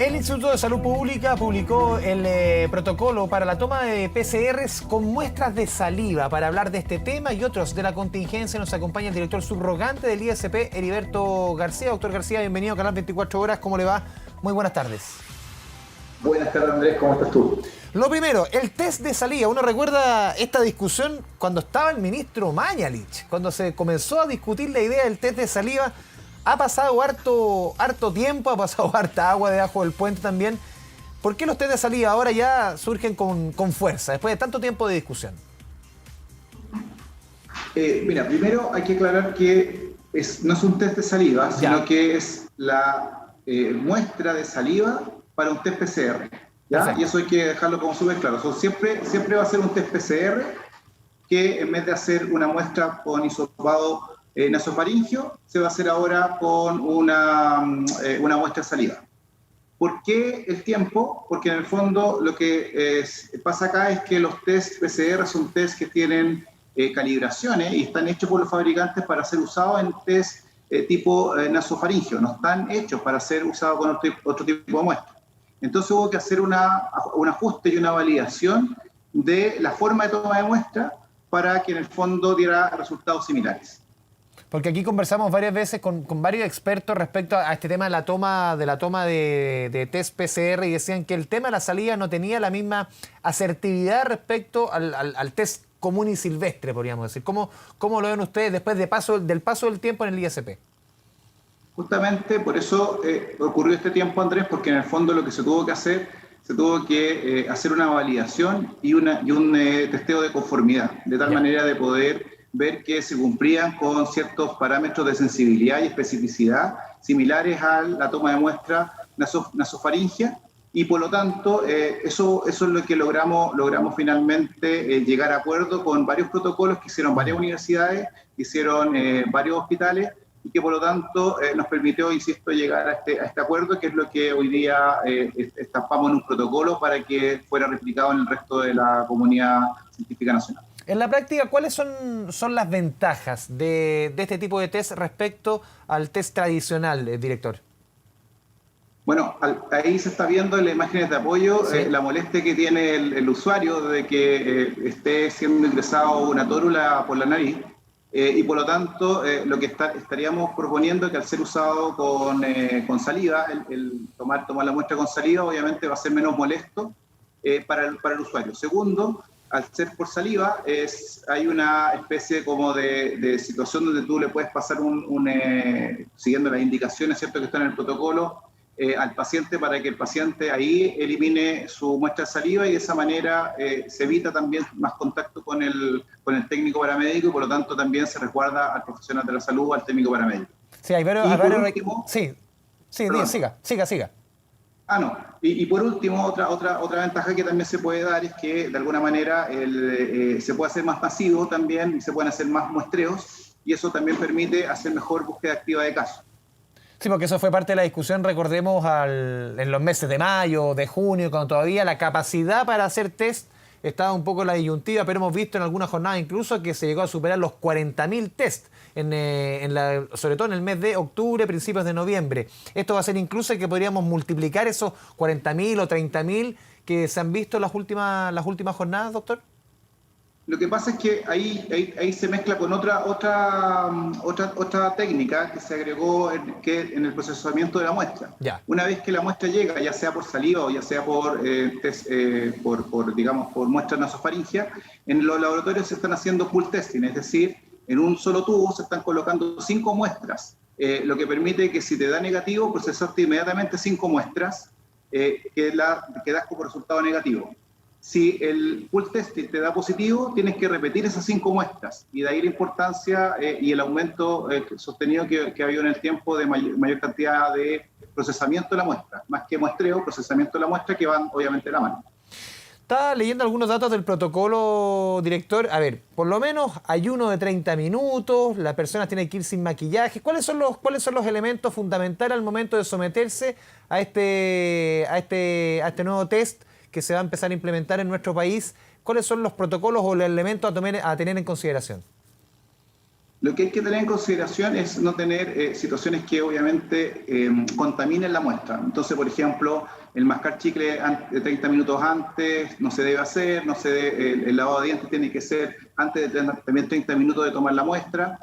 El Instituto de Salud Pública publicó el protocolo para la toma de PCRs con muestras de saliva. Para hablar de este tema y otros de la contingencia nos acompaña el director subrogante del ISP, Heriberto García. Doctor García, bienvenido a Canal 24 Horas. ¿Cómo le va? Muy buenas tardes. Buenas tardes, Andrés. ¿Cómo estás tú? Lo primero, el test de saliva. Uno recuerda esta discusión cuando estaba el ministro Mañalich, cuando se comenzó a discutir la idea del test de saliva. Ha pasado harto tiempo, ha pasado harta agua debajo del puente también. ¿Por qué los test de saliva ahora ya surgen con fuerza, después de tanto tiempo de discusión? Mira, primero hay que aclarar que no es un test de saliva, sino que es la muestra de saliva para un test PCR. ¿Ya? Y eso hay que dejarlo como súper claro. Siempre va a ser un test PCR que en vez de hacer una muestra con hisopado nasofaringio, se va a hacer ahora con una muestra de saliva. ¿Por qué el tiempo? Porque en el fondo lo que pasa acá es que los test PCR son test que tienen calibraciones y están hechos por los fabricantes para ser usados en test tipo nasofaringio, no están hechos para ser usados con otro tipo de muestra. Entonces hubo que hacer un ajuste y una validación de la forma de toma de muestra para que en el fondo diera resultados similares. Porque aquí conversamos varias veces con varios expertos respecto a este tema de la toma de test PCR y decían que el tema de la saliva no tenía la misma asertividad respecto al test común y silvestre, podríamos decir. ¿Cómo lo ven ustedes después del paso del tiempo en el ISP? Justamente por eso ocurrió este tiempo, Andrés, porque en el fondo lo que se tuvo que hacer hacer una validación y un testeo de conformidad, de tal manera de poder ver que se cumplían con ciertos parámetros de sensibilidad y especificidad similares a la toma de muestra nasofaringea, y por lo tanto eso es lo que logramos finalmente llegar a acuerdo con varios protocolos que hicieron varias universidades, hicieron varios hospitales, y que por lo tanto nos permitió, insisto, llegar a este acuerdo, que es lo que hoy día estampamos en un protocolo para que fuera replicado en el resto de la comunidad científica nacional. En la práctica, ¿cuáles son las ventajas de este tipo de test respecto al test tradicional, director? Bueno, ahí se está viendo en las imágenes de apoyo la molestia que tiene el usuario de que esté siendo ingresado una tórula por la nariz. Y por lo tanto, lo que estaríamos proponiendo es que al ser usado con saliva, el tomar la muestra con saliva obviamente va a ser menos molesto para el usuario. Segundo, al ser por saliva, hay una especie como de situación donde tú le puedes pasar siguiendo las indicaciones, ¿cierto?, que están en el protocolo, al paciente, para que el paciente ahí elimine su muestra de saliva, y de esa manera se evita también más contacto con el técnico paramédico, y por lo tanto también se resguarda al profesional de la salud o al técnico paramédico. Sí, hay varios... Siga. Y por último, otra ventaja que también se puede dar es que de alguna manera se puede hacer más masivo también, y se pueden hacer más muestreos, y eso también permite hacer mejor búsqueda activa de casos. Sí, porque eso fue parte de la discusión, recordemos, en los meses de mayo, de junio, cuando todavía la capacidad para hacer test estaba un poco en la disyuntiva, pero hemos visto en algunas jornadas incluso que se llegó a superar los 40.000 test, sobre todo en el mes de octubre, principios de noviembre. Esto va a ser incluso que podríamos multiplicar esos 40.000 o 30.000 que se han visto en las últimas jornadas, doctor. Lo que pasa es que ahí se mezcla con otra técnica que se agregó en el procesamiento de la muestra. Ya. Una vez que la muestra llega, ya sea por saliva o ya sea por muestra nasofaringea, en los laboratorios se están haciendo pool testing, es decir, en un solo tubo se están colocando 5 muestras, lo que permite que si te da negativo, procesarte inmediatamente 5 muestras que das como resultado negativo. Si el pool testing te da positivo, tienes que repetir esas 5 muestras, y de ahí la importancia y el aumento sostenido que ha habido en el tiempo de mayor cantidad de procesamiento de la muestra, más que muestreo, procesamiento de la muestra, que van obviamente de la mano. Estaba leyendo algunos datos del protocolo, director. A ver, por lo menos ayuno de 30 minutos, las personas tienen que ir sin maquillaje. ¿Cuáles son los elementos fundamentales al momento de someterse a este nuevo test que se va a empezar a implementar en nuestro país? ¿Cuáles son los protocolos o los elementos a tener en consideración? Lo que hay que tener en consideración es no tener situaciones que obviamente contaminen la muestra. Entonces, por ejemplo, el mascar chicle 30 minutos antes no se debe hacer, el lavado de dientes tiene que ser antes de también 30 minutos de tomar la muestra.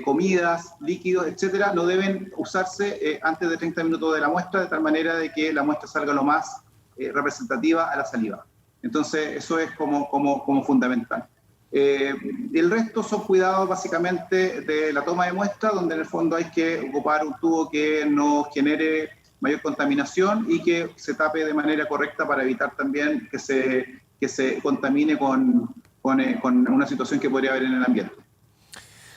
Comidas, líquidos, etcétera, no deben usarse antes de 30 minutos de la muestra, de tal manera de que la muestra salga lo más representativa a la saliva. Entonces, eso es como fundamental. El resto son cuidados básicamente de la toma de muestra, donde en el fondo hay que ocupar un tubo que no genere mayor contaminación y que se tape de manera correcta para evitar también que se contamine con una situación que podría haber en el ambiente.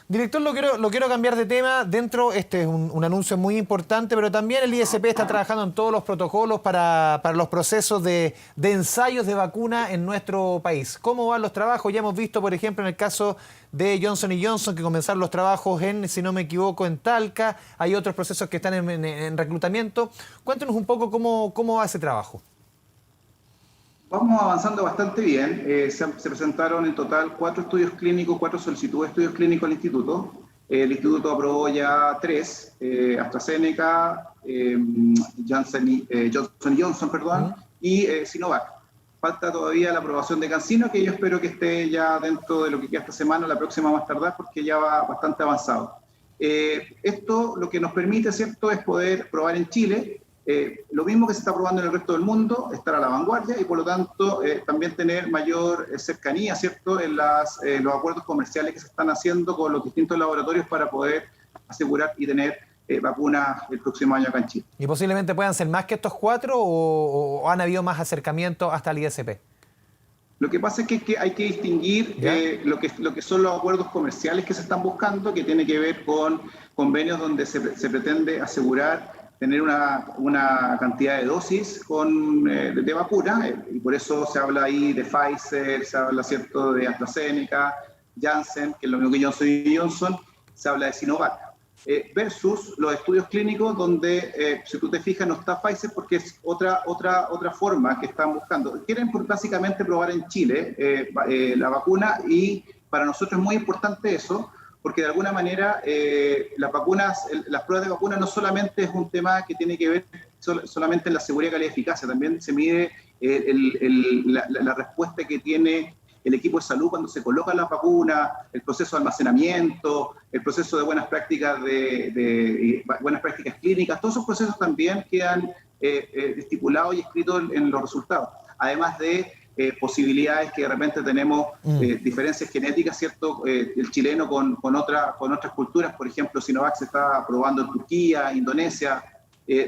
Director, lo quiero cambiar de tema. Este es un anuncio muy importante, pero también el ISP está trabajando en todos los protocolos para los procesos de ensayos de vacuna en nuestro país. ¿Cómo van los trabajos? Ya hemos visto, por ejemplo, en el caso de Johnson & Johnson, que comenzaron los trabajos si no me equivoco, en Talca. Hay otros procesos que están en reclutamiento. Cuéntenos un poco cómo va ese trabajo. Vamos avanzando bastante bien. Se presentaron en total 4 estudios clínicos, 4 solicitudes de estudios clínicos al instituto. El instituto aprobó ya 3, AstraZeneca, Johnson Johnson, y Sinovac. Falta todavía la aprobación de CanSino, que yo espero que esté ya dentro de lo que queda esta semana, la próxima más tardar, porque ya va bastante avanzado. Esto lo que nos permite, ¿cierto?, es poder probar en Chile lo mismo que se está probando en el resto del mundo, estar a la vanguardia y por lo tanto también tener mayor cercanía, ¿cierto?, en los acuerdos comerciales que se están haciendo con los distintos laboratorios para poder asegurar y tener vacunas el próximo año acá en Chile. ¿Y posiblemente puedan ser más que estos 4 o han habido más acercamientos hasta el ISP? Lo que pasa es que hay que distinguir lo que son los acuerdos comerciales que se están buscando, que tiene que ver con convenios donde se pretende asegurar tener una cantidad de dosis de vacuna, y por eso se habla ahí de Pfizer, se habla, ¿cierto?, de AstraZeneca, Janssen, que es lo mismo que Johnson Johnson, se habla de Sinovac, versus los estudios clínicos donde, si tú te fijas, no está Pfizer porque es otra forma que están buscando. Quieren básicamente probar en Chile la vacuna y para nosotros es muy importante eso, porque de alguna manera las pruebas de vacunas no solamente es un tema que tiene que ver solamente en la seguridad, calidad y eficacia, también se mide la respuesta que tiene el equipo de salud cuando se coloca la vacuna, el proceso de almacenamiento, el proceso de buenas prácticas buenas prácticas clínicas, todos esos procesos también quedan estipulados y escritos en los resultados, además de posibilidades que de repente tenemos diferencias genéticas, ¿cierto? El chileno con otras culturas, por ejemplo, Sinovac se está probando en Turquía, Indonesia,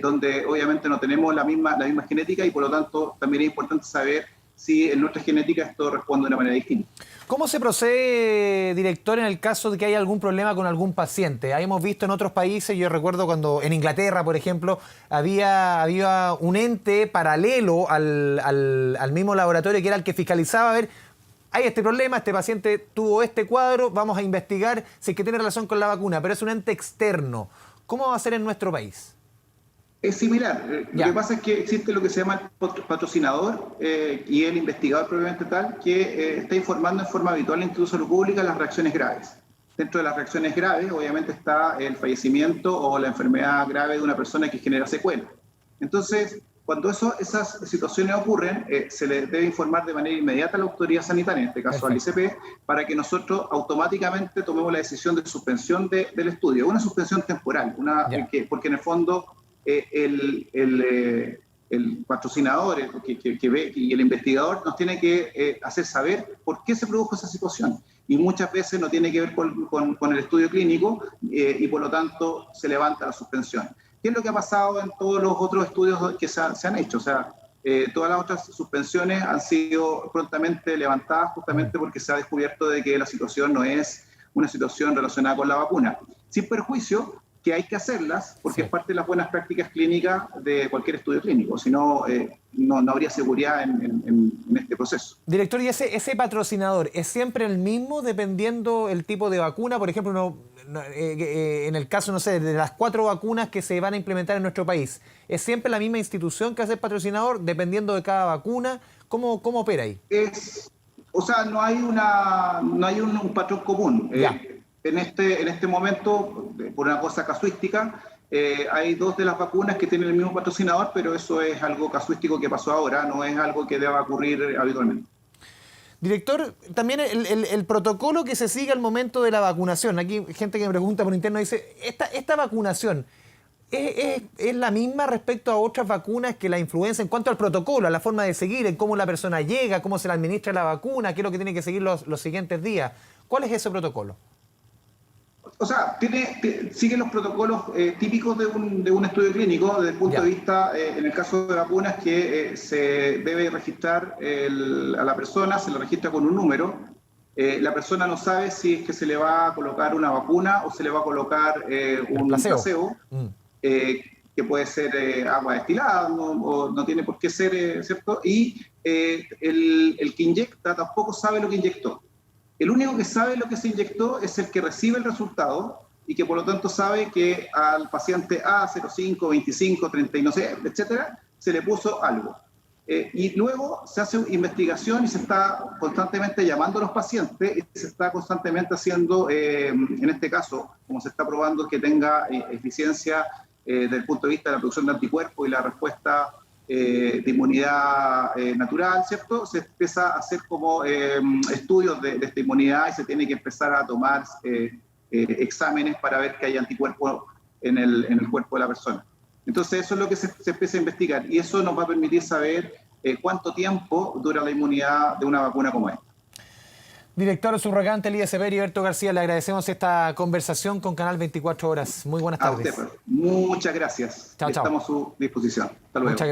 donde obviamente no tenemos la misma genética y por lo tanto también es importante saber si en nuestra genética esto responde de una manera distinta. ¿Cómo se procede, director, en el caso de que haya algún problema con algún paciente? Hemos visto en otros países, yo recuerdo cuando en Inglaterra, por ejemplo, había un ente paralelo al mismo laboratorio que era el que fiscalizaba a ver, hay este problema, este paciente tuvo este cuadro, vamos a investigar si es que tiene relación con la vacuna, pero es un ente externo. ¿Cómo va a ser en nuestro país? Es similar. Lo que pasa es que existe lo que se llama el patrocinador y el investigador propiamente tal, que está informando en forma habitual al Instituto de Salud Pública las reacciones graves. Dentro de las reacciones graves, obviamente, está el fallecimiento o la enfermedad grave de una persona que genera secuelas. Entonces, cuando esas situaciones ocurren, se le debe informar de manera inmediata a la autoridad sanitaria, en este caso al ISP, para que nosotros automáticamente tomemos la decisión de suspensión del estudio. Una suspensión temporal, porque en el fondo el patrocinador que ve y el investigador nos tiene que hacer saber por qué se produjo esa situación. Y muchas veces no tiene que ver con el estudio clínico y por lo tanto se levanta la suspensión. ¿Qué es lo que ha pasado en todos los otros estudios que se han hecho? O sea, todas las otras suspensiones han sido prontamente levantadas justamente porque se ha descubierto de que la situación no es una situación relacionada con la vacuna. Sin perjuicio que hay que hacerlas porque es parte de las buenas prácticas clínicas de cualquier estudio clínico, si no, no habría seguridad en este proceso. Director, ¿y ese patrocinador es siempre el mismo dependiendo el tipo de vacuna? Por ejemplo, en el caso, no sé, de las 4 vacunas que se van a implementar en nuestro país, ¿es siempre la misma institución que hace el patrocinador dependiendo de cada vacuna? ¿Cómo opera ahí? O sea, no hay un patrón común. en este momento, por una cosa casuística, hay 2 de las vacunas que tienen el mismo patrocinador, pero eso es algo casuístico que pasó ahora, no es algo que deba ocurrir habitualmente. Director, también el protocolo que se sigue al momento de la vacunación. Aquí gente que me pregunta por interno dice, ¿esta vacunación es la misma respecto a otras vacunas que la influenza en cuanto al protocolo, a la forma de seguir, en cómo la persona llega, cómo se le administra la vacuna, qué es lo que tiene que seguir los siguientes días? ¿Cuál es ese protocolo? O sea, sigue los protocolos típicos de un estudio clínico desde el punto de vista, en el caso de vacunas, que se debe registrar a la persona, se le registra con un número. La persona no sabe si es que se le va a colocar una vacuna o se le va a colocar un placebo, que puede ser agua destilada, o no tiene por qué ser, ¿cierto? Y el que inyecta tampoco sabe lo que inyectó. El único que sabe lo que se inyectó es el que recibe el resultado y que por lo tanto sabe que al paciente A05, 25, 30 y no sé, etcétera, se le puso algo. Y luego se hace investigación y se está constantemente llamando a los pacientes y se está constantemente haciendo, en este caso, como se está probando que tenga eficiencia desde el punto de vista de la producción de anticuerpos y la respuesta de inmunidad natural, ¿cierto? Se empieza a hacer como estudios de esta inmunidad y se tiene que empezar a tomar exámenes para ver que hay anticuerpos en el cuerpo de la persona. Entonces eso es lo que se empieza a investigar y eso nos va a permitir saber cuánto tiempo dura la inmunidad de una vacuna como esta. Director subrogante Elías Eber y Berto García, le agradecemos esta conversación con Canal 24 Horas. Muy buenas tardes. A usted, muchas gracias. Chao, chao. Estamos a su disposición. Hasta luego. Muchas gracias.